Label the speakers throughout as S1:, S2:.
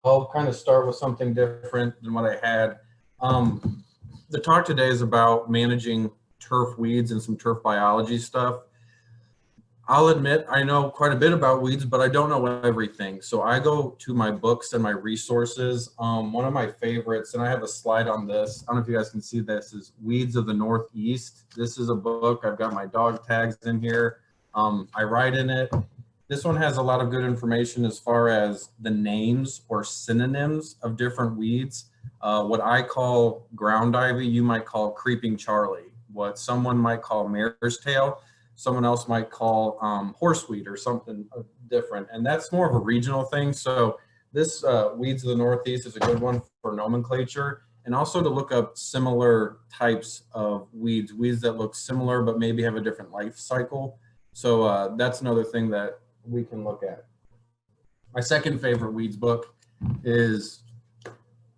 S1: I'll kind of start with something different than what I had. The talk today is about managing turf weeds and some turf biology stuff. I'll admit I know quite a bit about weeds, but I don't know everything. So I go to my books and my resources. One of my favorites, and I have a slide on this. I don't know if you guys can see this, is Weeds of the Northeast. This is a book. I've got my dog tags in here. I write in it. This one has a lot of good information as far as the names or synonyms of different weeds. What I call ground ivy, you might call creeping Charlie. What someone might call mare's tail, someone else might call horseweed or something different. And that's more of a regional thing. So this Weeds of the Northeast is a good one for nomenclature, and also to look up similar types of weeds that look similar but maybe have a different life cycle. So that's another thing that we can look at. My second favorite weeds book is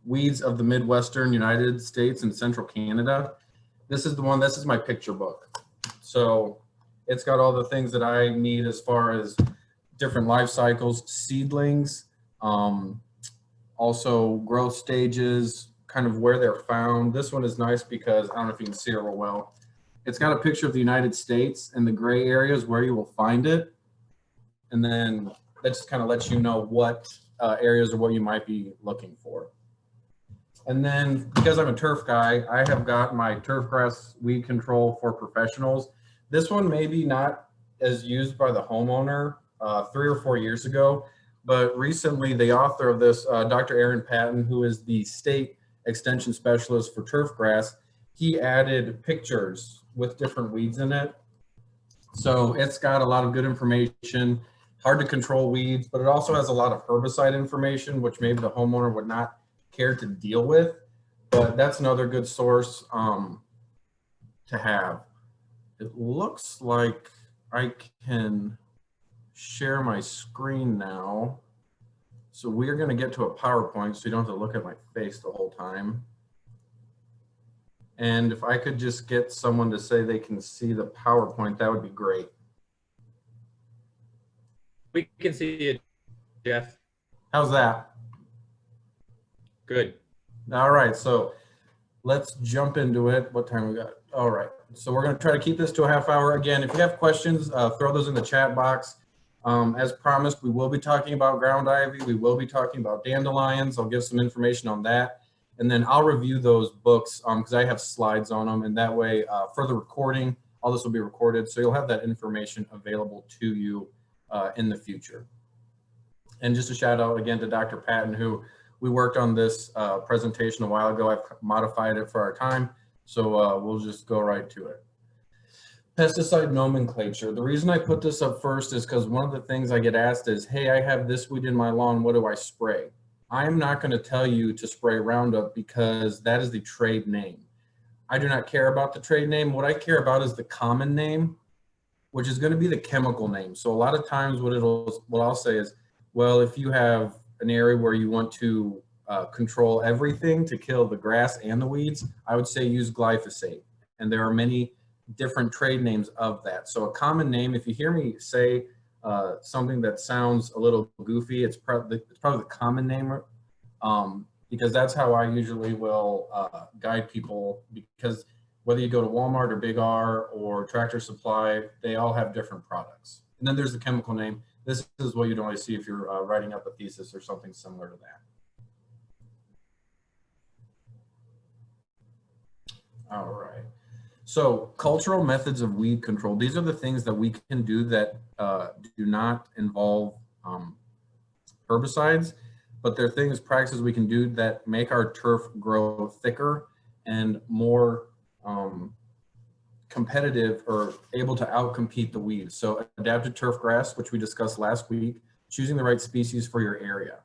S1: Weeds of the Midwestern United States and Central Canada. This is the one, this is my picture book. So it's got all the things that I need as far as different life cycles, seedlings, also growth stages, kind of where they're found. This one is nice because I don't know if you can see it real well. It's got a picture of the United States and the gray areas where you will find it. And then that just kind of lets you know what areas or what you might be looking for. And then because I'm a turf guy, I have got my turf grass weed control for professionals. This one may be not as used by the homeowner 3 or 4 years ago, but recently the author of this, Dr. Aaron Patton, who is the state extension specialist for turf grass, he added pictures with different weeds in it. So it's got a lot of good information, hard to control weeds, but it also has a lot of herbicide information, which maybe the homeowner would not care to deal with, but that's another good source to have. It looks like I can share my screen now. So we're going to get to a PowerPoint so you don't have to look at my face the whole time. And if I could just get someone to say they can see the PowerPoint, that would be great.
S2: We can see it, Jeff.
S1: How's that?
S2: Good.
S1: All right, so let's jump into it. What time we got? All right, so we're going to try to keep this to a half hour. Again, if you have questions, throw those in the chat box. As promised, we will be talking about ground ivy. We will be talking about dandelions. I'll give some information on that. And then I'll review those books because I have slides on them. And that way, for the recording, all this will be recorded. So you'll have that information available to you in the future. And just a shout out again to Dr. Patton, who we worked on this presentation a while ago. I've modified it for our time. So we'll just go right to it. Pesticide nomenclature. The reason I put this up first is because one of the things I get asked is, hey, I have this weed in my lawn, what do I spray? I'm not going to tell you to spray Roundup because that is the trade name. I do not care about the trade name. What I care about is the common name, which is going to be the chemical name. So a lot of times what I'll say is, well, if you have an area where you want to control everything to kill the grass and the weeds, I would say use glyphosate. And there are many different trade names of that. So a common name, if you hear me say something that sounds a little goofy, it's probably the common name, because that's how I usually will guide people, because whether you go to Walmart or Big R or Tractor Supply, they all have different products. And then there's the chemical name. This is what you'd only see if you're writing up a thesis or something similar to that. All right. So cultural methods of weed control. These are the things that we can do that do not involve herbicides, but they're things, practices we can do that make our turf grow thicker and more competitive or able to outcompete the weeds. So adapted turf grass, which we discussed last week, choosing the right species for your area.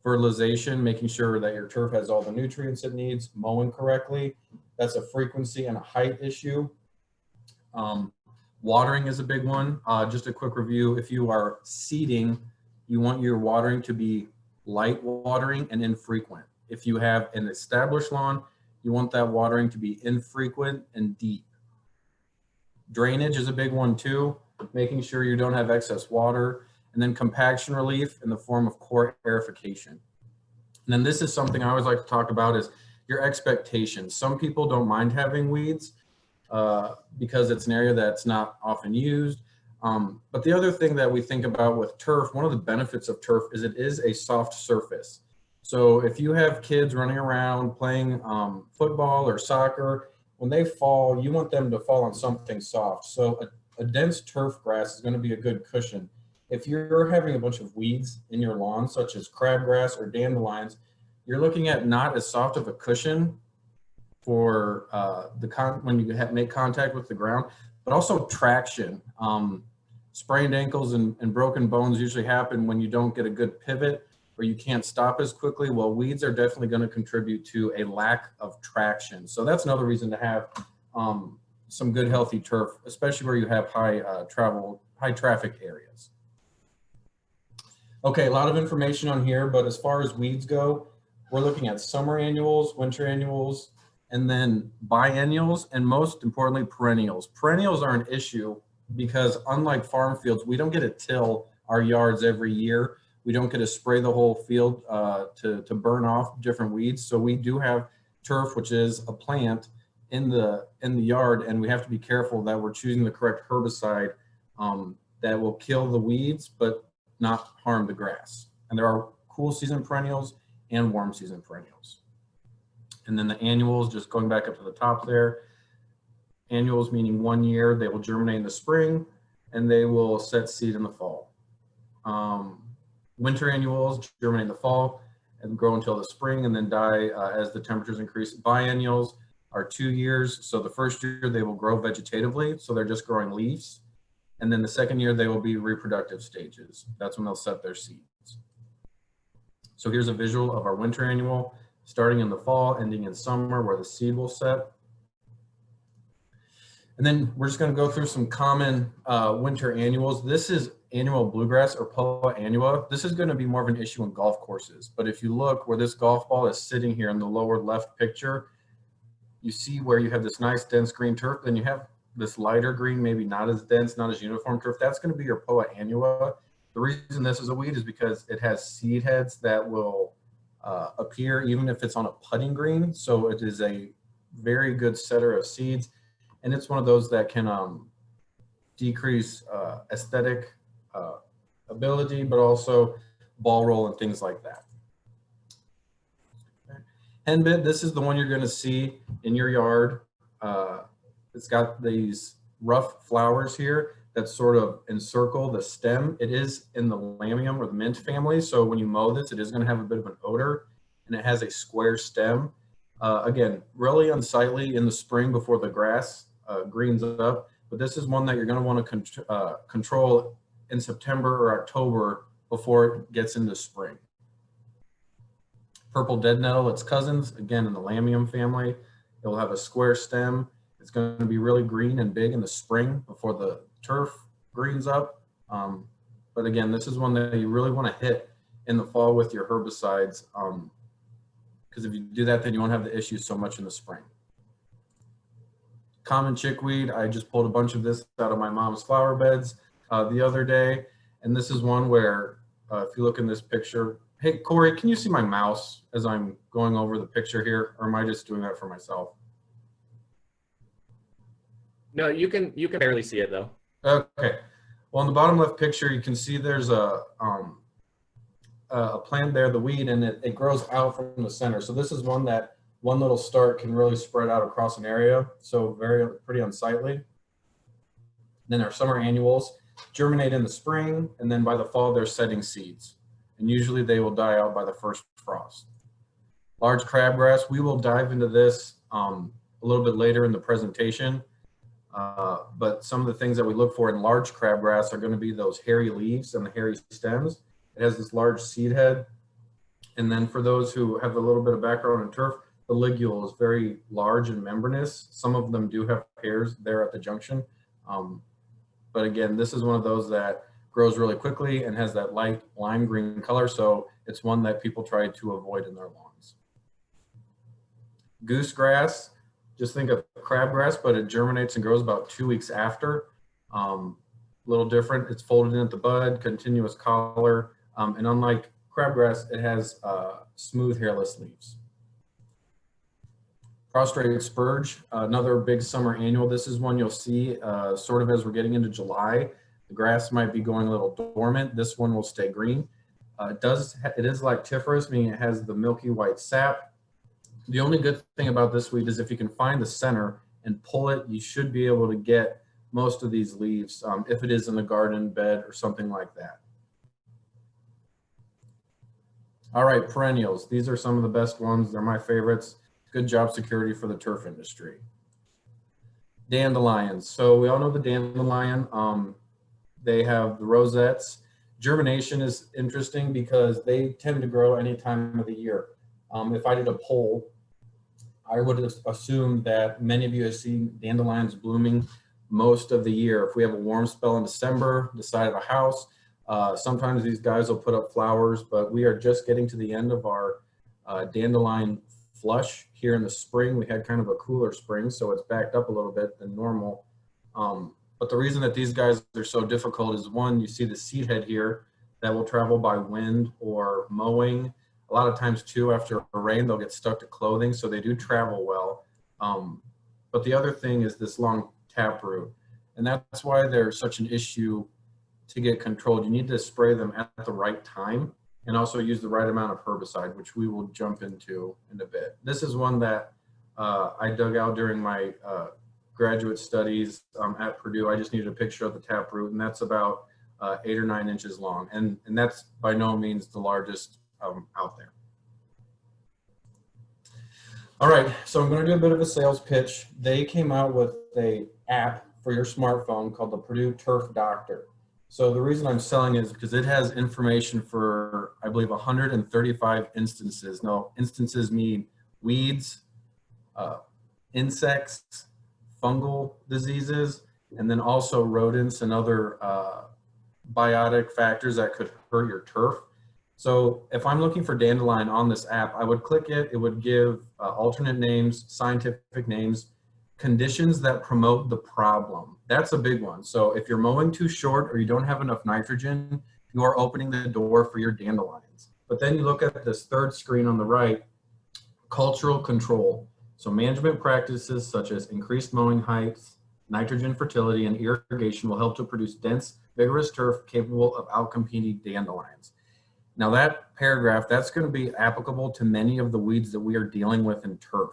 S1: Fertilization, making sure that your turf has all the nutrients it needs, mowing correctly. That's a frequency and a height issue. Watering is a big one. Just a quick review, if you are seeding, you want your watering to be light watering and infrequent. If you have an established lawn, you want that watering to be infrequent and deep. Drainage is a big one too, making sure you don't have excess water. And then compaction relief in the form of core aerification. And then this is something I always like to talk about is your expectations. Some people don't mind having weeds because it's an area that's not often used. But the other thing that we think about with turf, one of the benefits of turf is it is a soft surface. So if you have kids running around playing football or soccer, when they fall, you want them to fall on something soft. So a dense turf grass is going to be a good cushion. If you're having a bunch of weeds in your lawn, such as crabgrass or dandelions, you're looking at not as soft of a cushion for when you make contact with the ground, but also traction. Sprained ankles and broken bones usually happen when you don't get a good pivot or you can't stop as quickly. Well, weeds are definitely going to contribute to a lack of traction. So that's another reason to have some good healthy turf, especially where you have high traffic areas. Okay, a lot of information on here, but as far as weeds go, we're looking at summer annuals, winter annuals, and then biennials, and most importantly, perennials. Perennials are an issue because unlike farm fields, we don't get to till our yards every year. We don't get to spray the whole field to burn off different weeds. So we do have turf, which is a plant in the yard, and we have to be careful that we're choosing the correct herbicide that will kill the weeds, but not harm the grass. And there are cool season perennials and warm season perennials. And then the annuals, just going back up to the top there, annuals meaning 1 year, they will germinate in the spring and they will set seed in the fall. Winter annuals germinate in the fall and grow until the spring and then die as the temperatures increase. Biennials are 2 years. So the first year they will grow vegetatively. So they're just growing leaves. And then the second year they will be reproductive stages. That's when they'll set their seeds. So here's a visual of our winter annual, starting in the fall, ending in summer, where the seed will set. And then we're just going to go through some common winter annuals. This is annual bluegrass or Poa annua. This is going to be more of an issue in golf courses. But if you look where this golf ball is sitting here in the lower left picture, you see where you have this nice dense green turf, then you have this lighter green, maybe not as dense, not as uniform turf. That's going to be your Poa annua. The reason this is a weed is because it has seed heads that will appear even if it's on a putting green. So it is a very good setter of seeds. And it's one of those that can decrease aesthetic ability, but also ball roll and things like that. Okay. Henbit, this is the one you're going to see in your yard. It's got these rough flowers here that sort of encircle the stem. It is in the lamium or the mint family. So when you mow this, it is going to have a bit of an odor, and it has a square stem. Again, really unsightly in the spring before the grass greens up, but this is one that you're going to want to control in September or October before it gets into spring. Purple dead nettle, its cousins, again in the lamium family. It will have a square stem. It's going to be really green and big in the spring before the turf greens up. But again, this is one that you really want to hit in the fall with your herbicides, because if you do that, then you won't have the issue so much in the spring. Common chickweed, I just pulled a bunch of this out of my mom's flower beds the other day. And this is one where, if you look in this picture, hey, Corey, can you see my mouse as I'm going over the picture here? Or am I just doing that for myself?
S2: No, you can barely see it though.
S1: Okay. Well, in the bottom left picture, you can see there's a plant there, the weed, and it grows out from the center. So this is one that one little start can really spread out across an area. So pretty unsightly. Then our summer annuals germinate in the spring, and then by the fall, they're setting seeds. And usually they will die out by the first frost. Large crabgrass, we will dive into this a little bit later in the presentation. But some of the things that we look for in large crabgrass are going to be those hairy leaves and the hairy stems. It has this large seed head. And then for those who have a little bit of background in turf, the ligule is very large and membranous. Some of them do have hairs there at the junction. But again, this is one of those that grows really quickly and has that light lime green color. So it's one that people try to avoid in their lawns. Goosegrass, just think of crabgrass, but it germinates and grows about 2 weeks after. A little different. It's folded in at the bud, continuous collar. And unlike crabgrass, it has smooth hairless leaves. Prostrate spurge, another big summer annual. This is one you'll see sort of as we're getting into July. The grass might be going a little dormant. This one will stay green. It is lactiferous, meaning it has the milky white sap. The only good thing about this weed is if you can find the center and pull it, you should be able to get most of these leaves if it is in the garden bed or something like that. All right, perennials. These are some of the best ones. They're my favorites. Good job security for the turf industry. Dandelions. So we all know the dandelion. They have the rosettes. Germination is interesting because they tend to grow any time of the year. If I did a poll, I would assume that many of you have seen dandelions blooming most of the year. If we have a warm spell in December, the side of a house, sometimes these guys will put up flowers, but we are just getting to the end of our dandelion flush here in the spring. We had kind of a cooler spring, so it's backed up a little bit than normal. But the reason that these guys are so difficult is, one, you see the seed head here that will travel by wind or mowing. A lot of times too, after a rain, they'll get stuck to clothing, so they do travel well. But the other thing is this long taproot, and that's why they're such an issue to get controlled. You need to spray them at the right time and also use the right amount of herbicide, which we will jump into in a bit. This is one that I dug out during my graduate studies at Purdue. I just needed a picture of the taproot, and that's about 8 or 9 inches long. And that's by no means the largest out there. All right, so I'm going to do a bit of a sales pitch. They came out with an app for your smartphone called the Purdue Turf Doctor. So the reason I'm selling it is because it has information for, I believe, 135 instances. Now, instances mean weeds, insects, fungal diseases, and then also rodents and other biotic factors that could hurt your turf. So if I'm looking for dandelion on this app, I would click it. It would give alternate names, scientific names, conditions that promote the problem. That's a big one. So if you're mowing too short or you don't have enough nitrogen, you are opening the door for your dandelions. But then you look at this third screen on the right, cultural control. So management practices such as increased mowing heights, nitrogen fertility, and irrigation will help to produce dense, vigorous turf capable of outcompeting dandelions. Now that paragraph, that's going to be applicable to many of the weeds that we are dealing with in turf.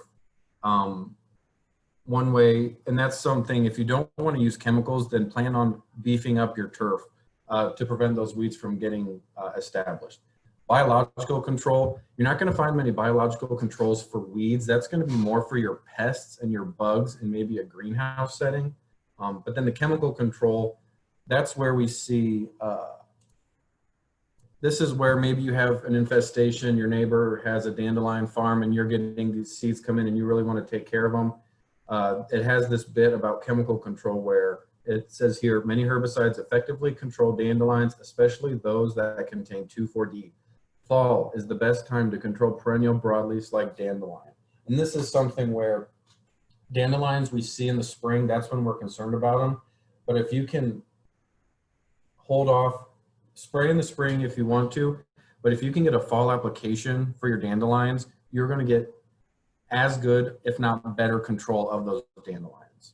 S1: One way, and that's something, if you don't want to use chemicals, then plan on beefing up your turf to prevent those weeds from getting established. Biological control, you're not going to find many biological controls for weeds. That's going to be more for your pests and your bugs and maybe a greenhouse setting. But then the chemical control, that's where we see, this is where maybe you have an infestation, your neighbor has a dandelion farm and you're getting these seeds come in and you really want to take care of them. It has this bit about chemical control where it says here, many herbicides effectively control dandelions, especially those that contain 2,4-D. Fall is the best time to control perennial broadleafs like dandelion. And this is something where dandelions we see in the spring, that's when we're concerned about them. But if you can hold off, spray in the spring if you want to, but if you can get a fall application for your dandelions, you're going to get as good, if not better, control of those dandelions.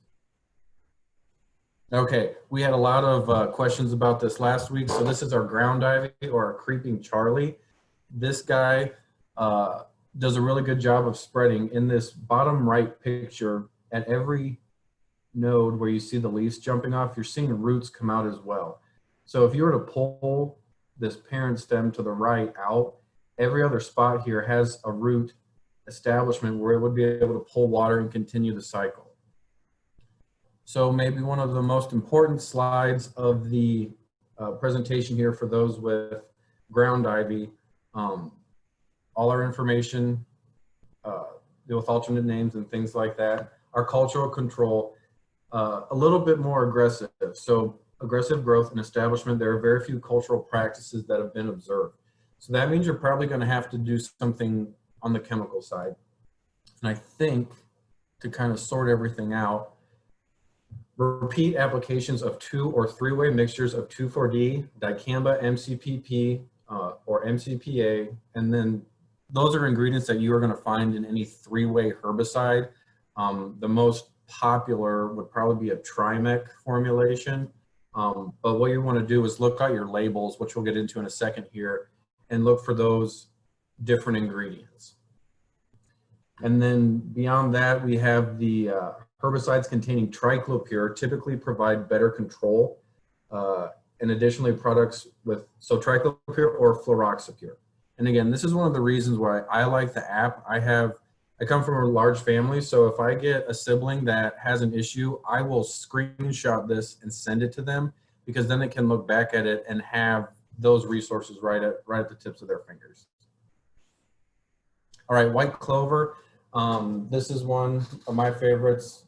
S1: Okay, we had a lot of questions about this last week. So this is our ground ivy or our creeping Charlie. This guy does a really good job of spreading. In this bottom right picture, at every node where you see the leaves jumping off, you're seeing roots come out as well. So if you were to pull this parent stem to the right out, every other spot here has a root establishment where it would be able to pull water and continue the cycle. So maybe one of the most important slides of the presentation here for those with ground ivy, all our information with alternate names and things like that. Our cultural control, a little bit more aggressive. So aggressive growth and establishment, there are very few cultural practices that have been observed. So that means you're probably going to have to do something on the chemical side. And I think to kind of sort everything out, repeat applications of 2- or 3-way mixtures of 2,4-D, dicamba, MCPP, or MCPA, and then those are ingredients that you are going to find in any three-way herbicide. The most popular would probably be a Trimec formulation. But what you want to do is look at your labels, which we'll get into in a second here, and look for those different ingredients. And then beyond that, we have the herbicides containing triclopyr typically provide better control. And additionally, products with, so triclopyr or fluroxapyr. And again, this is one of the reasons why I like the app. I come from a large family, so if I get a sibling that has an issue, I will screenshot this and send it to them, because then they can look back at it and have those resources right at the tips of their fingers. All right, white clover. This is one of my favorites.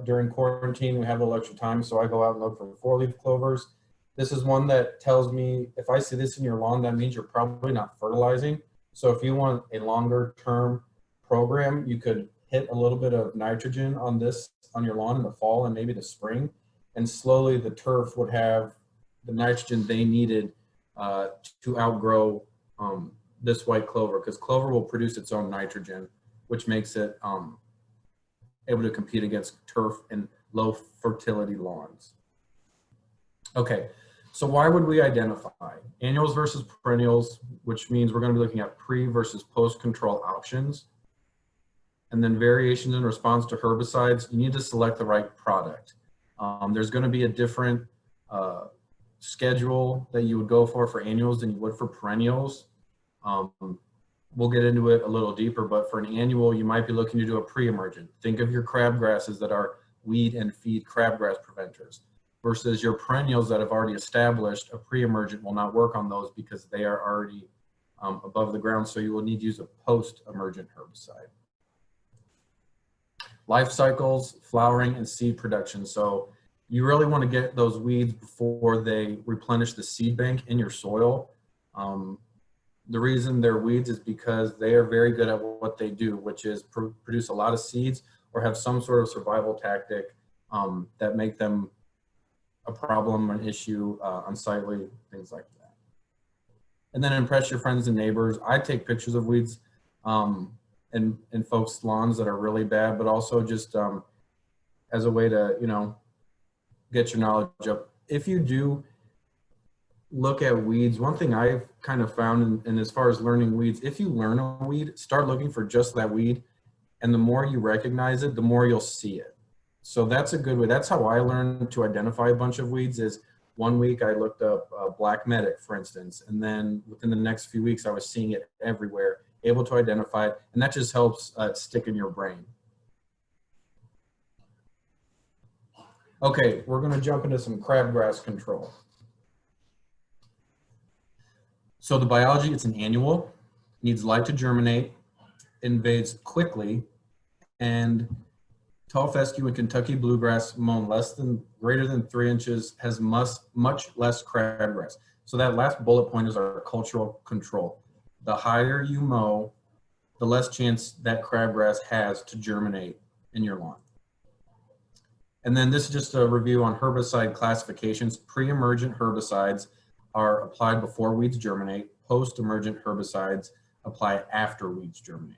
S1: During quarantine, we have a little extra time, so I go out and look for four-leaf clovers. This is one that tells me if I see this in your lawn, that means you're probably not fertilizing. So if you want a longer term program, you could hit a little bit of nitrogen on this on your lawn in the fall and maybe the spring, and slowly the turf would have the nitrogen they needed to outgrow this white clover, because clover will produce its own nitrogen, which makes it able to compete against turf and low fertility lawns. Okay, so why would we identify annuals versus perennials, which means we're going to be looking at pre versus post control options. And then variations in response to herbicides, you need to select the right product. There's going to be a different schedule that you would go for annuals than you would for perennials. We'll get into it a little deeper, but for an annual, you might be looking to do a pre-emergent. Think of your crabgrasses that are weed and feed crabgrass preventers, versus your perennials that have already established. A pre-emergent will not work on those because they are already above the ground, so you will need to use a post-emergent herbicide. Life cycles, flowering, and seed production. So you really want to get those weeds before they replenish the seed bank in your soil. The reason they're weeds is because they are very good at what they do, which is produce a lot of seeds or have some sort of survival tactic that make them a problem, an issue, unsightly, things like that. And then impress your friends and neighbors. I take pictures of weeds in folks' lawns that are really bad, but also just as a way to, get your knowledge up. If you do look at weeds, one thing I've kind of found, and as far as learning weeds, if you learn a weed, start looking for just that weed, and the more you recognize it, the more you'll see it. So that's a good way. That's how I learned to identify a bunch of weeds. Is one week I looked up black medic, for instance, and then within the next few weeks I was seeing it everywhere, able to identify it, and that just helps stick in your brain. Okay, we're going to jump into some crabgrass control. So the biology, it's an annual, needs light to germinate, invades quickly, and tall fescue and Kentucky bluegrass mown greater than 3 inches has much less crabgrass. So that last bullet point is our cultural control. The higher you mow, the less chance that crabgrass has to germinate in your lawn. And then this is just a review on herbicide classifications. Pre-emergent herbicides are applied before weeds germinate. Post-emergent herbicides apply after weeds germinate.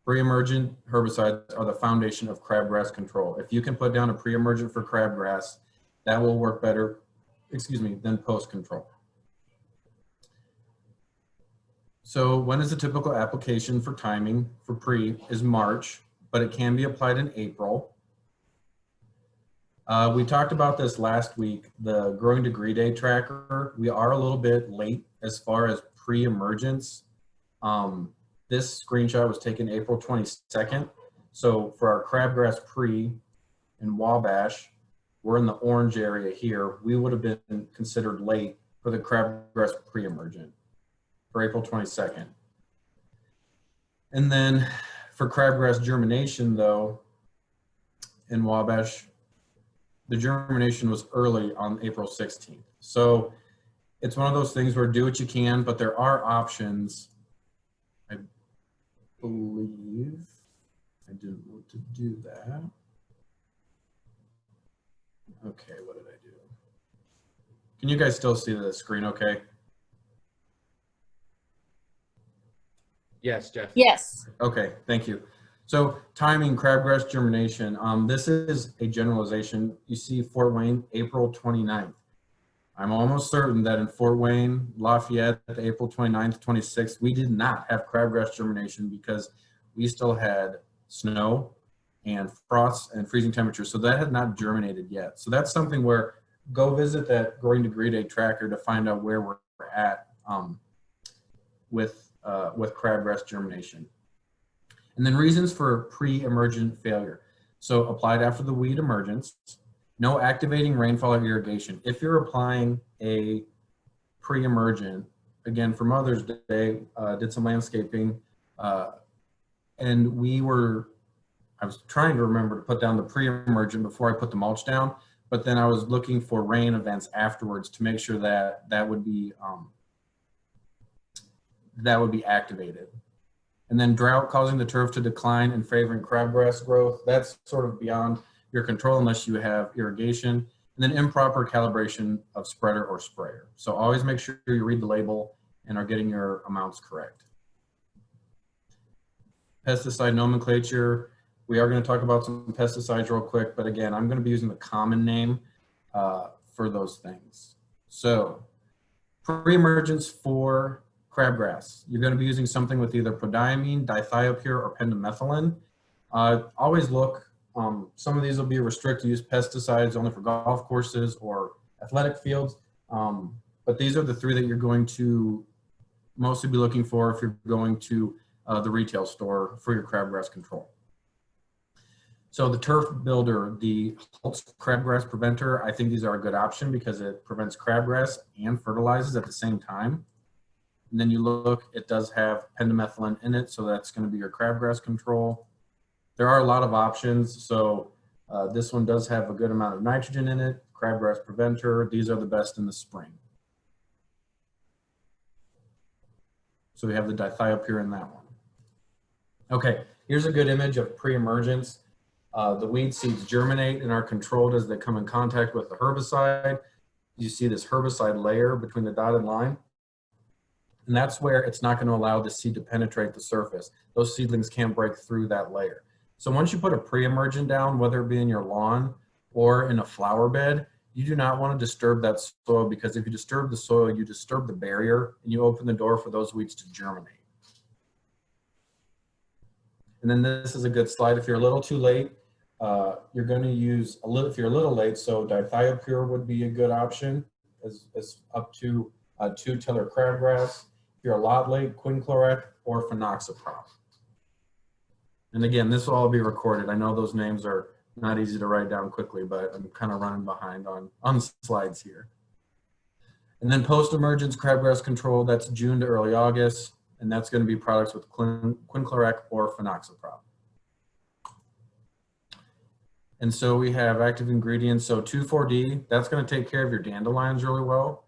S1: Pre-emergent herbicides are the foundation of crabgrass control. If you can put down a pre-emergent for crabgrass, that will work better, than post-control. So when is the typical application for timing for pre is March, but it can be applied in April. We talked about this last week, the growing degree day tracker. We are a little bit late as far as pre-emergence. This screenshot was taken April 22nd. So for our crabgrass pre in Wabash, we're in the orange area here. We would have been considered late for the crabgrass pre-emergent for April 22nd. And then for crabgrass germination though, in Wabash, the germination was early on April 16th. So it's one of those things where do what you can, but there are options. I believe I didn't want to do that. Okay, what did I do? Can you guys still see the screen okay?
S2: Yes, Jeff.
S3: Yes.
S1: Okay, thank you. So timing crabgrass germination, this is a generalization. You see Fort Wayne, April 29th. I'm almost certain that in Fort Wayne, Lafayette, April 29th, 26th, we did not have crabgrass germination because we still had snow and frost and freezing temperatures. So that had not germinated yet. So that's something where go visit that growing degree day tracker to find out where we're at with crabgrass germination. And then reasons for pre-emergent failure. So applied after the weed emergence, no activating rainfall or irrigation. If you're applying a pre-emergent, again, for Mother's Day, did some landscaping, and I was trying to remember to put down the pre-emergent before I put the mulch down, but then I was looking for rain events afterwards to make sure that that would be activated. And then drought causing the turf to decline and favoring crabgrass growth. That's sort of beyond your control unless you have irrigation. And then improper calibration of spreader or sprayer. So always make sure you read the label and are getting your amounts correct. Pesticide nomenclature. We are going to talk about some pesticides real quick, but again, I'm going to be using the common name for those things. So pre-emergence for crabgrass, you're going to be using something with either prodiamine, dithiopure, or pendimethalin. Always look, some of these will be restricted use pesticides only for golf courses or athletic fields, but these are the three that you're going to mostly be looking for if you're going to the retail store for your crabgrass control. So the turf builder, the Holtz crabgrass preventer, I think these are a good option because it prevents crabgrass and fertilizes at the same time. And then you look, it does have pendimethalin in it, so that's going to be your crabgrass control. There are a lot of options, so this one does have a good amount of nitrogen in it, crabgrass preventer. These are the best in the spring. So we have the dithiopure in that one. Okay, here's a good image of pre-emergence. The weed seeds germinate and are controlled as they come in contact with the herbicide. You see this herbicide layer between the dotted line. And that's where it's not going to allow the seed to penetrate the surface. Those seedlings can't break through that layer. So once you put a pre-emergent down, whether it be in your lawn or in a flower bed, you do not want to disturb that soil, because if you disturb the soil, you disturb the barrier and you open the door for those weeds to germinate. And then this is a good slide. If you're a little too late, you're going to use a little, if you're a little late, so dithiopure would be a good option as up to 2 tiller crabgrass. If you're a lot late, quinclorac or phenoxyprop. And again, this will all be recorded. I know those names are not easy to write down quickly, but I'm kind of running behind on slides here. And then post-emergence crabgrass control, that's June to early August, and that's going to be products with quinclorac or phenoxyprop. And so we have active ingredients. So 2,4-D, that's going to take care of your dandelions really well.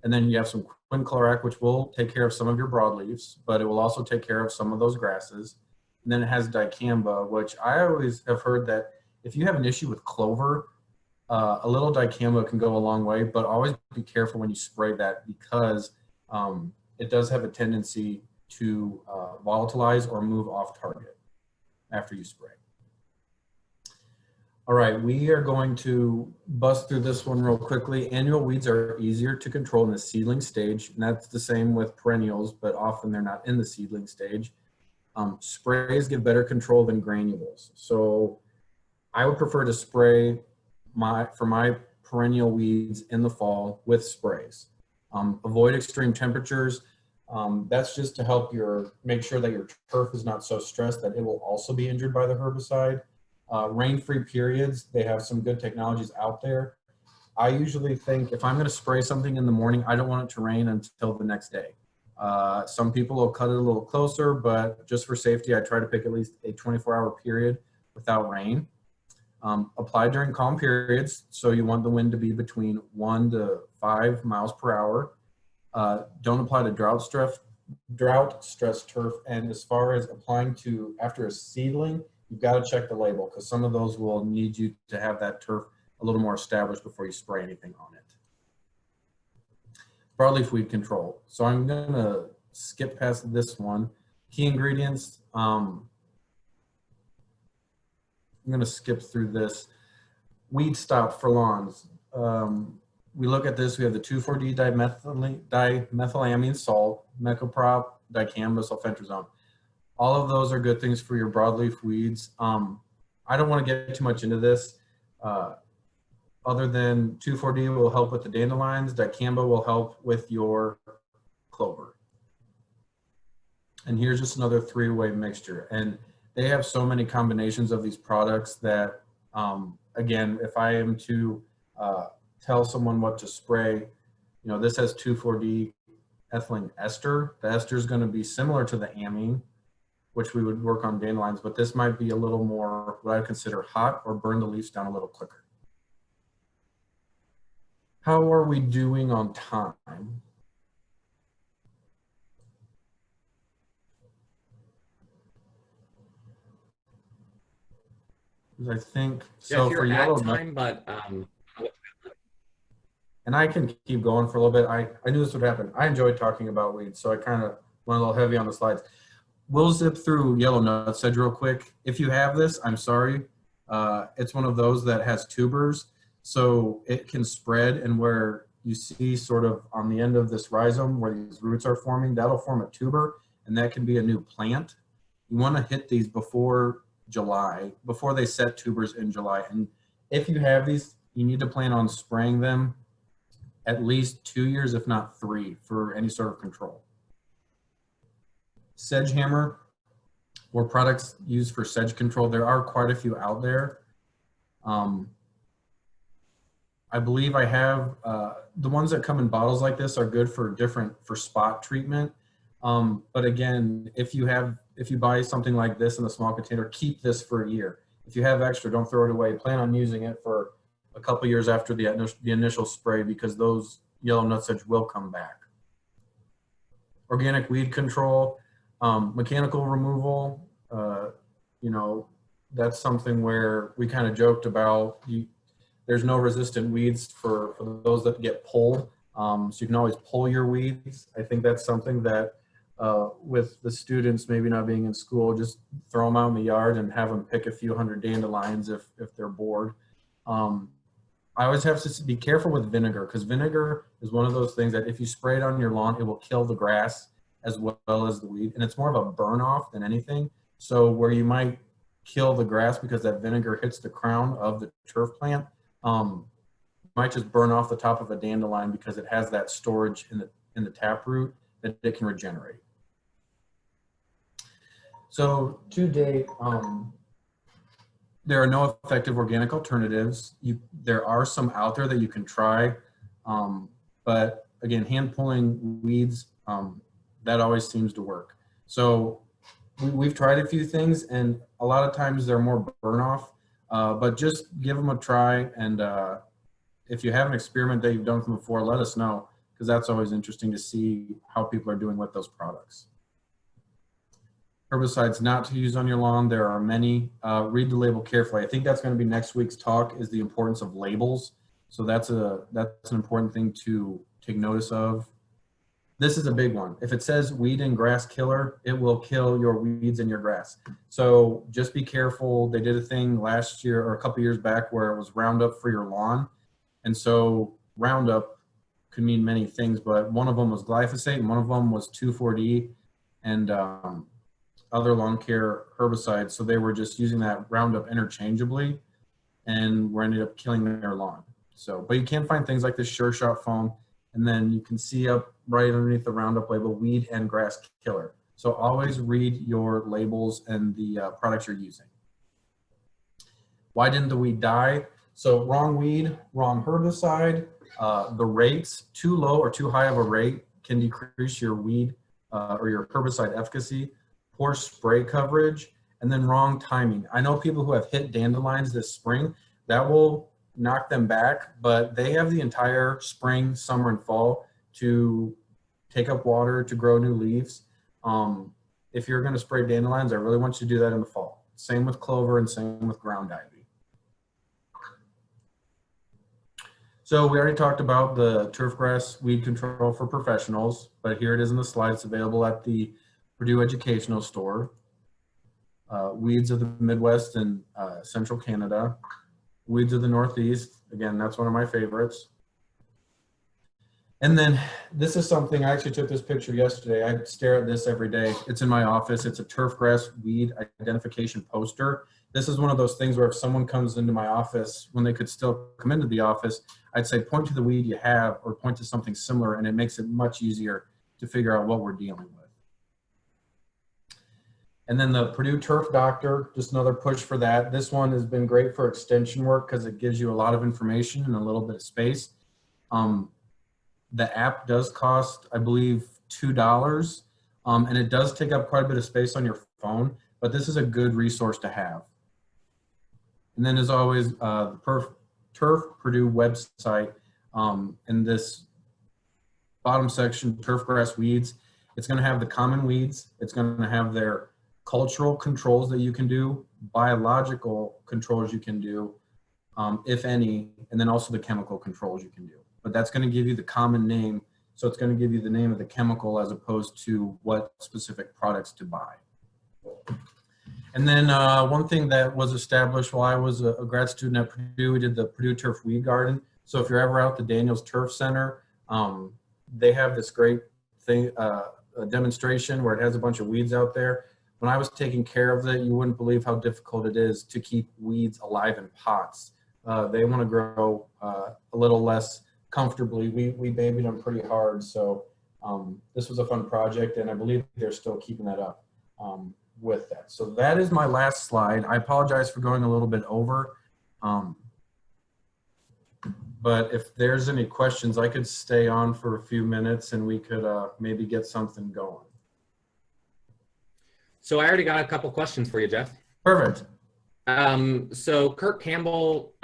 S1: And then you have some quinclorac, which will take care of some of your broadleaves, but it will also take care of some of those grasses. And then it has dicamba, which I always have heard that if you have an issue with clover, a little dicamba can go a long way, but always be careful when you spray that, because it does have a tendency to volatilize or move off target after you spray. All right, we are going to bust through this one real quickly. Annual weeds are easier to control in the seedling stage, and that's the same with perennials, but often they're not in the seedling stage. Sprays give better control than granules. So I would prefer to spray for my perennial weeds in the fall with sprays. Avoid extreme temperatures. That's just to help make sure that your turf is not so stressed that it will also be injured by the herbicide. Rain-free periods, they have some good technologies out there. I usually think if I'm going to spray something in the morning, I don't want it to rain until the next day. Some people will cut it a little closer, but just for safety, I try to pick at least a 24-hour period without rain. Apply during calm periods, so you want the wind to be between 1 to 5 miles per hour. Don't apply to drought-stressed turf, and as far as applying to after a seedling, you've got to check the label, because some of those will need you to have that turf a little more established before you spray anything on it. Broadleaf weed control. So I'm going to skip past this one. Key ingredients. I'm going to skip through this. Weed stop for lawns. We look at this. We have the 2,4-D dimethylamine salt, mecoprop, dicamba, sulfentrazone. All of those are good things for your broadleaf weeds. I don't want to get too much into this. Other than 2,4-D will help with the dandelions, dicamba will help with your clover. And here's just another 3-way mixture. And they have so many combinations of these products that, again, if I am to tell someone what to spray, this has 2,4-D ethylene ester. The ester is going to be similar to the amine, which we would work on dandelions, but this might be a little more what I would consider hot or burn the leaves down a little quicker. How are we doing on time? I think so.
S2: Yeah,
S1: for yellow
S2: time, but
S1: and I can keep going for a little bit. I knew this would happen. I enjoyed talking about weeds, so I kind of went a little heavy on the slides. We'll zip through yellow nutsedge real quick. If you have this, I'm sorry. It's one of those that has tubers, so it can spread, and where you see sort of on the end of this rhizome where these roots are forming, that'll form a tuber, and that can be a new plant. You want to hit these before July, before they set tubers in July. And if you have these, you need to plan on spraying them at least 2 years, if not 3, for any sort of control. Sedge hammer or products used for sedge control. There are quite a few out there. I believe I have, the ones that come in bottles like this are good for spot treatment. But again, if you buy something like this in a small container, keep this for a year. If you have extra, don't throw it away. Plan on using it for a couple years after the initial spray, because those yellow nutsedge will come back. Organic weed control, mechanical removal, that's something where we kind of joked about. There's no resistant weeds for those that get pulled. So you can always pull your weeds. I think that's something that with the students maybe not being in school, just throw them out in the yard and have them pick a few hundred dandelions if they're bored. I always have to be careful with vinegar, because vinegar is one of those things that if you spray it on your lawn, it will kill the grass as well as the weed. And it's more of a burn off than anything. So where you might kill the grass because that vinegar hits the crown of the turf plant, might just burn off the top of a dandelion because it has that storage in the taproot that it can regenerate. So to date, there are no effective organic alternatives. There are some out there that you can try, but again, hand pulling weeds, that always seems to work. So we've tried a few things, and a lot of times they're more burn off, but just give them a try. And if you have an experiment that you've done with them before, let us know, because that's always interesting to see how people are doing with those products. Herbicides not to use on your lawn. There are many. Read the label carefully. I think that's going to be next week's talk, is the importance of labels. So that's an important thing to take notice of. This is a big one. If it says weed and grass killer, it will kill your weeds and your grass. So just be careful. They did a thing last year or a couple years back where it was Roundup for your lawn. And so Roundup could mean many things, but one of them was glyphosate and one of them was 2,4-D and other lawn care herbicides. So they were just using that Roundup interchangeably and we ended up killing their lawn. So, but you can find things like this Sure Shot foam, and then you can see up right underneath the Roundup label, weed and grass killer. So always read your labels and the products you're using. Why didn't the weed die? So wrong weed, wrong herbicide, the rates, too low or too high of a rate can decrease your weed or your herbicide efficacy, poor spray coverage, and then wrong timing. I know people who have hit dandelions this spring, that will knock them back, but they have the entire spring, summer, and fall to take up water, to grow new leaves. If you're gonna spray dandelions, I really want you to do that in the fall. Same with clover and same with ground ivy. So we already talked about the turfgrass weed control for professionals, but here it is in the slide. It's available at the Purdue Educational Store, Weeds of the Midwest and Central Canada, Weeds of the Northeast. Again, that's one of my favorites. And then this is something, I actually took this picture yesterday. I stare at this every day. It's in my office. It's a turf grass weed identification poster. This is one of those things where if someone comes into my office, when they could still come into the office, I'd say point to the weed you have or point to something similar, and it makes it much easier to figure out what we're dealing with. And then the Purdue Turf Doctor, just another push for that. This one has been great for extension work because it gives you a lot of information in a little bit of space. The app does cost, I believe, $2, and it does take up quite a bit of space on your phone, but this is a good resource to have. And then as always, the Turf Purdue website, in this bottom section, turf grass weeds, it's gonna have the common weeds, it's gonna have their cultural controls that you can do, biological controls you can do, if any, and then also the chemical controls you can do. But that's going to give you the common name. So it's going to give you the name of the chemical as opposed to what specific products to buy. And then one thing that was established while I was a grad student at Purdue, we did the Purdue Turf Weed Garden. So if you're ever out at the Daniels Turf Center, they have this great thing, a demonstration where it has a bunch of weeds out there. When I was taking care of it, you wouldn't believe how difficult it is to keep weeds alive in pots. They want to grow a little less comfortably. We babied them pretty hard. So this was a fun project, and I believe they're still keeping that up with that. So that is my last slide. I apologize for going a little bit over. But if there's any questions, I could stay on for a few minutes and we could maybe get something going.
S2: So I already got a couple questions for you, Jeff.
S1: Perfect.
S2: So Kirk Campbell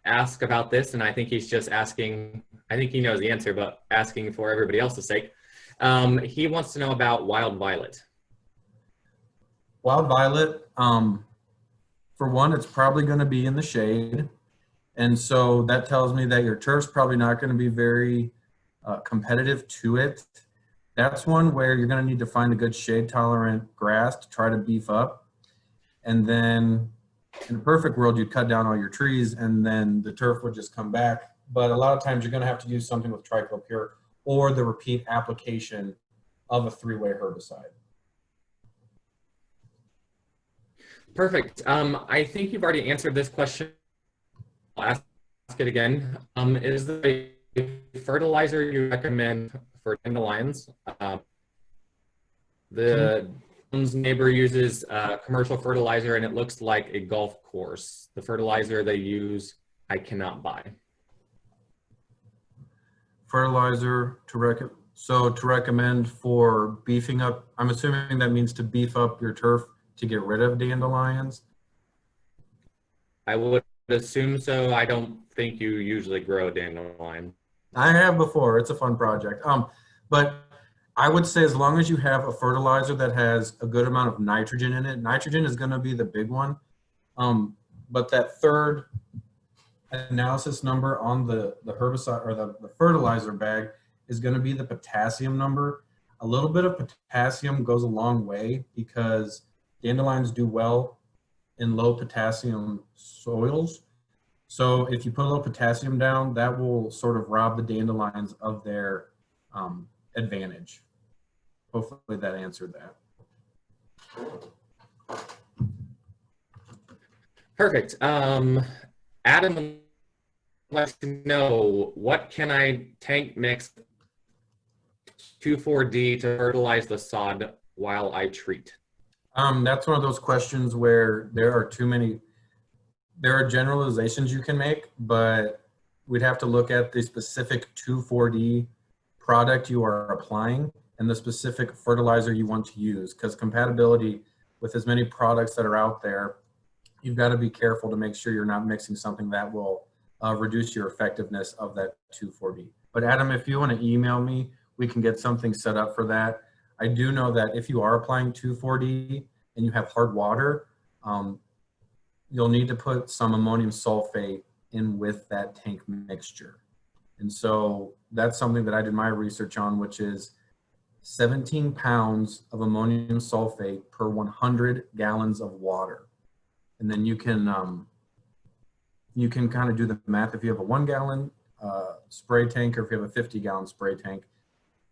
S2: asked about this, and I think he's just asking, I think he knows the answer, but asking for everybody else's sake. He wants to know about wild violet.
S1: Wild violet, for one, it's probably going to be in the shade. And so that tells me that your turf's probably not going to be very competitive to it. That's one where you're going to need to find a good shade tolerant grass to try to beef up. And then in a perfect world, you'd cut down all your trees and then the turf would just come back. But a lot of times you're going to have to do something with triclopure or the repeat application of a three-way herbicide.
S2: Perfect. I think you've already answered this question. I'll ask it again. Is there a fertilizer you recommend for dandelions? The neighbor uses commercial fertilizer and it looks like a golf course. The fertilizer they use, I cannot buy.
S1: Fertilizer to recommend for beefing up, I'm assuming that means to beef up your turf to get rid of dandelions?
S2: I would assume so. I don't think you usually grow dandelion.
S1: I have before. It's a fun project. But I would say as long as you have a fertilizer that has a good amount of nitrogen in it, nitrogen is going to be the big one. But that third analysis number on the herbicide or the fertilizer bag is going to be the potassium number. A little bit of potassium goes a long way because dandelions do well in low potassium soils. So if you put a little potassium down, that will sort of rob the dandelions of their advantage. Hopefully that answered that.
S2: Perfect. Adam would like to know, what can I tank mix 2,4-D to fertilize the sod while I treat?
S1: That's one of those questions where there are generalizations you can make, but we'd have to look at the specific 2,4-D product you are applying and the specific fertilizer you want to use, because compatibility with as many products that are out there, you've got to be careful to make sure you're not mixing something that will reduce your effectiveness of that 2,4-D. But Adam, if you want to email me, we can get something set up for that. I do know that if you are applying 2,4-D and you have hard water, you'll need to put some ammonium sulfate in with that tank mixture. And so that's something that I did my research on, which is 17 pounds of ammonium sulfate per 100 gallons of water. And then you can kind of do the math. If you have a 1 gallon spray tank, or if you have a 50-gallon spray tank,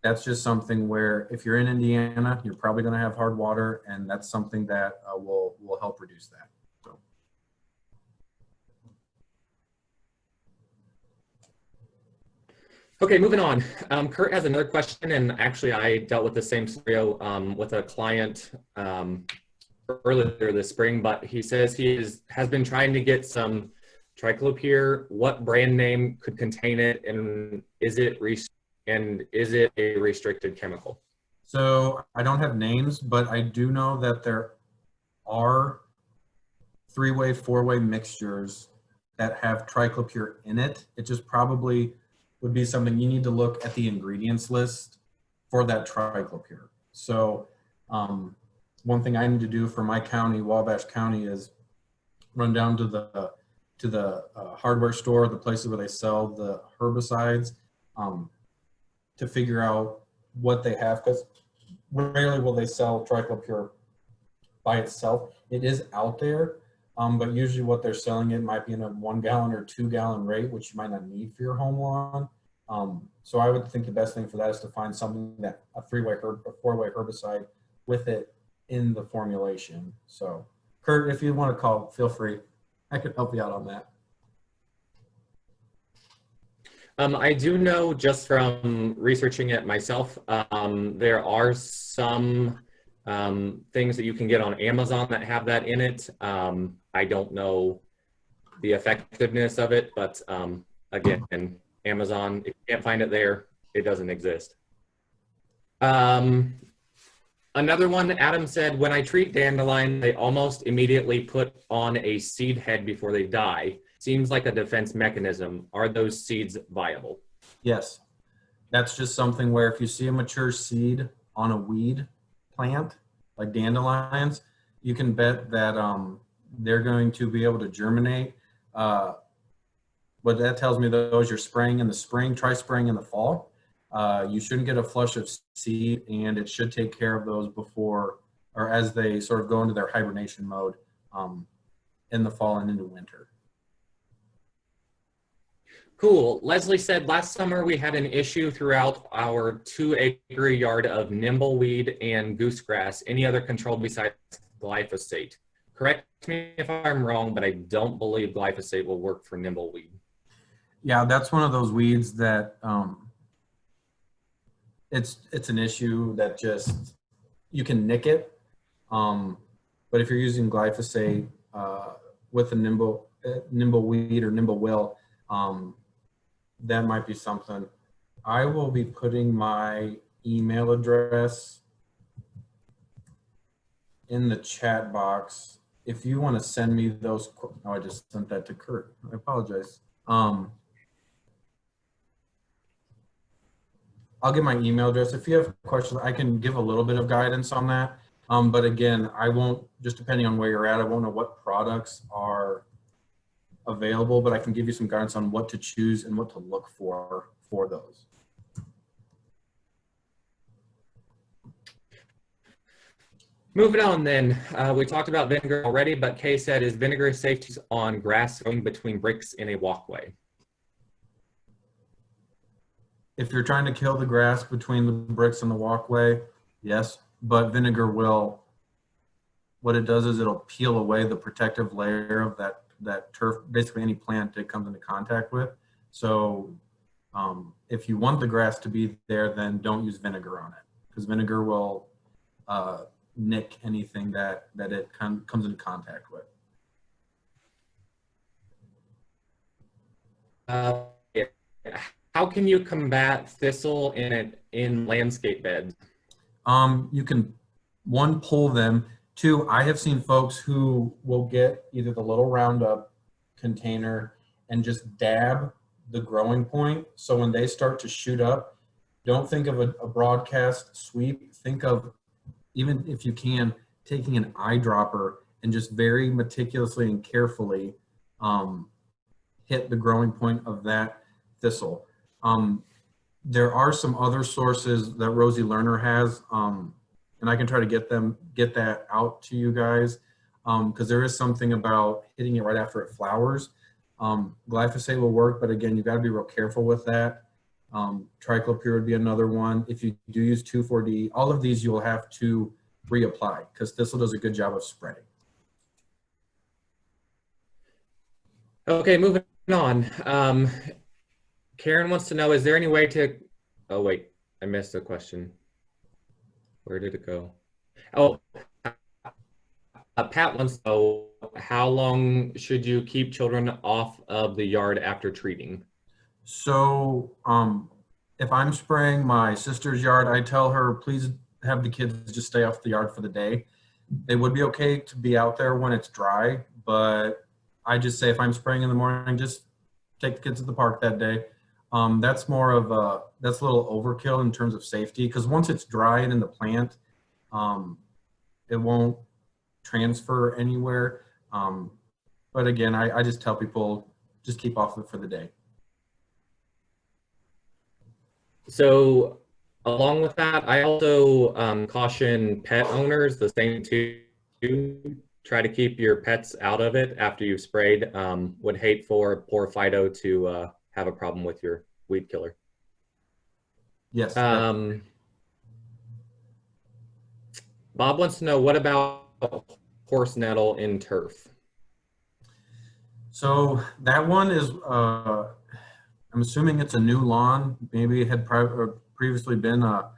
S1: that's just something where if you're in Indiana, you're probably going to have hard water, and that's something that will help reduce that. So.
S2: Okay, moving on. Kurt has another question, and actually I dealt with the same scenario with a client earlier this spring, but he says he has been trying to get some triclopyr. What brand name could contain it, and is it a restricted chemical?
S1: So I don't have names, but I do know that there are 3-way, 4-way mixtures that have triclopyr in it. It just probably would be something you need to look at the ingredients list for that triclopyr. So one thing I need to do for my county, Wabash County, is run down to the hardware store, the places where they sell the herbicides, to figure out what they have, because rarely will they sell triclopyr by itself. It is out there, but usually what they're selling it might be in a 1 gallon or 2 gallon rate, which you might not need for your home lawn. So I would think the best thing for that is to find something that a 3-way or 4-way herbicide with it in the formulation. So Kurt, if you want to call, feel free. I could help you out on that.
S2: I do know, just from researching it myself, there are some things that you can get on Amazon that have that in it. I don't know the effectiveness of it, but again, Amazon, if you can't find it there, it doesn't exist. Another one, Adam said, when I treat dandelion, they almost immediately put on a seed head before they die. Seems like a defense mechanism. Are those seeds viable?
S1: Yes. That's just something where if you see a mature seed on a weed plant, like dandelions, you can bet that they're going to be able to germinate. But that tells me those you're spraying in the spring. Try spraying in the fall. You shouldn't get a flush of seed, and it should take care of those before, or as they sort of go into their hibernation mode in the fall and into winter.
S2: Cool. Leslie said, last summer we had an issue throughout our 2-acre yard of nimbleweed and goosegrass. Any other control besides glyphosate? Correct me if I'm wrong, but I don't believe glyphosate will work for nimbleweed. Yeah,
S1: that's one of those weeds that it's an issue that just, you can nick it. But if you're using glyphosate with a nimbleweed or nimblewill, that might be something. I will be putting my email address in the chat box. If you want to send me those, oh, I just sent that to Kurt. I apologize. I'll give my email address. If you have questions, I can give a little bit of guidance on that. But again, I won't, just depending on where you're at, I won't know what products are available, but I can give you some guidance on what to choose and what to look for those.
S2: Moving on then, we talked about vinegar already, but Kay said, is vinegar safe to use on grass going between bricks in a walkway?
S1: If you're trying to kill the grass between the bricks and the walkway, yes, but vinegar will, what it does is it'll peel away the protective layer of that turf, basically any plant it comes into contact with. So if you want the grass to be there, then don't use vinegar on it, because vinegar will nick anything that it comes into contact with.
S2: Yeah. How can you combat thistle in landscape beds?
S1: You can, one, pull them. Two, I have seen folks who will get either the little Roundup container and just dab the growing point. So when they start to shoot up, don't think of a broadcast sweep. Think of, even if you can, taking an eyedropper and just very meticulously and carefully hit the growing point of that thistle. There are some other sources that Rosie Lerner has, and I can try to get that out to you guys, because there is something about hitting it right after it flowers. Glyphosate will work, but again, you've got to be real careful with that. Triclopyr would be another one. If you do use 2,4-D, all of these you will have to reapply because thistle does a good job of spreading.
S2: Okay, moving on. Karen wants to know, is there any way to, oh wait, I missed the question. Where did it go? Oh, Pat wants to know, how long should you keep children off of the yard after treating?
S1: So if I'm spraying my sister's yard, I tell her, please have the kids just stay off the yard for the day. They would be okay to be out there when it's dry, but I just say if I'm spraying in the morning, just take the kids to the park that day. That's more of a, that's a little overkill in terms of safety, because once it's dry and in the plant, it won't transfer anywhere. But again, I just tell people, just keep off it for the day.
S2: So along with that, I also caution pet owners the same too. Try to keep your pets out of it after you've sprayed. Would hate for poor Fido to have a problem with your weed killer.
S1: Yes.
S2: Bob wants to know, what about horse nettle in turf?
S1: So that one is, I'm assuming it's a new lawn. Maybe it had previously been a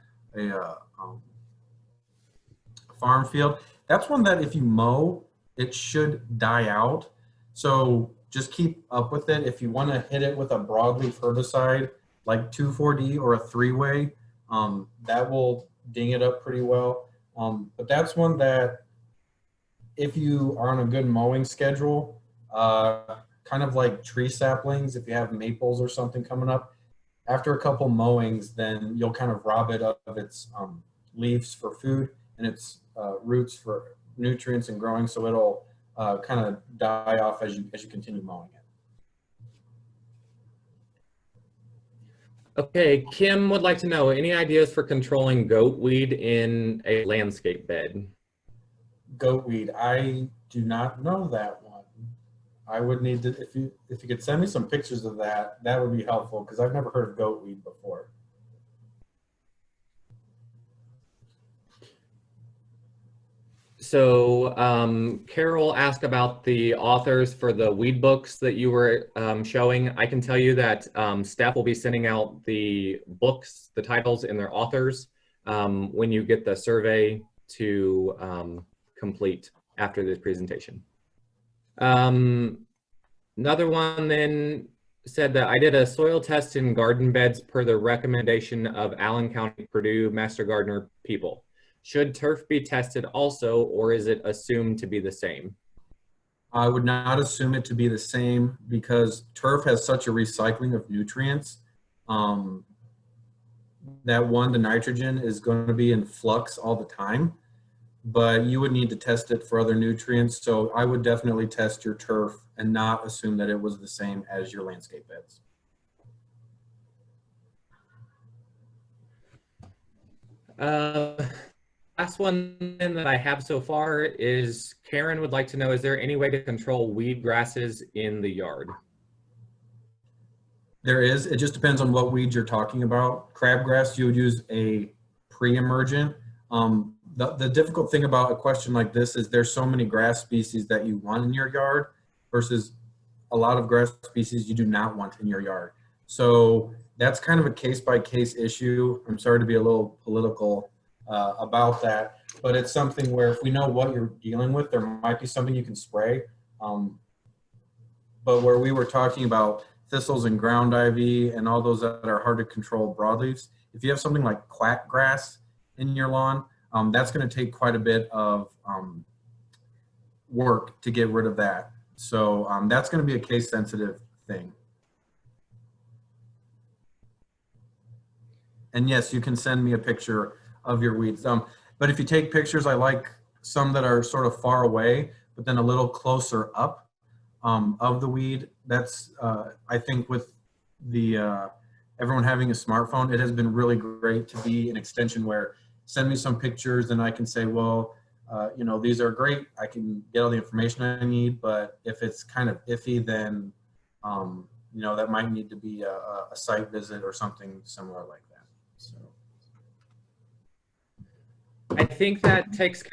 S1: farm field. That's one that if you mow, it should die out. So just keep up with it. If you want to hit it with a broadleaf herbicide, like 2,4-D or a 3-way, that will ding it up pretty well. But that's one that if you are on a good mowing schedule, kind of like tree saplings, if you have maples or something coming up, after a couple mowings, then you'll kind of rob it of its leaves for food and its roots for nutrients and growing, so it'll kind of die off as you continue mowing it.
S2: Okay, Kim would like to know, any ideas for controlling goat weed in a landscape bed?
S1: Goat weed, I do not know that one. I would need to, if you could send me some pictures of that, that would be helpful, because I've never heard of goat weed before.
S2: So Carol asked about the authors for the weed books that you were showing. I can tell you that staff will be sending out the books, the titles and their authors when you get the survey to complete after this presentation. Another one then said that I did a soil test in garden beds per the recommendation of Allen County, Purdue Master Gardener people. Should turf be tested also, or is it assumed to be the same?
S1: I would not assume it to be the same because turf has such a recycling of nutrients. That one, the nitrogen is going to be in flux all the time, but you would need to test it for other nutrients. So I would definitely test your turf and not assume that it was the same as your landscape beds.
S2: Last one that I have so far is Karen would like to know, is there any way to control weed grasses in the yard?
S1: There is. It just depends on what weeds you're talking about. Crabgrass, you would use a pre-emergent. The difficult thing about a question like this is there's so many grass species that you want in your yard versus a lot of grass species you do not want in your yard. So that's kind of a case-by-case issue. I'm sorry to be a little political about that, but it's something where if we know what you're dealing with, there might be something you can spray. But where we were talking about thistles and ground ivy and all those that are hard to control broadleaves, if you have something like clack grass in your lawn, that's going to take quite a bit of work to get rid of that. So that's going to be a case sensitive thing. And yes, you can send me a picture of your weeds. But if you take pictures, I like some that are sort of far away, but then a little closer up of the weed. That's, I think with the everyone having a smartphone, it has been really great to be an extension where send me some pictures and I can say, well, you know, these are great. I can get all the information I need, but if it's kind of iffy, then, you know, that might need to be a site visit or something similar like that. So.
S2: I think that takes care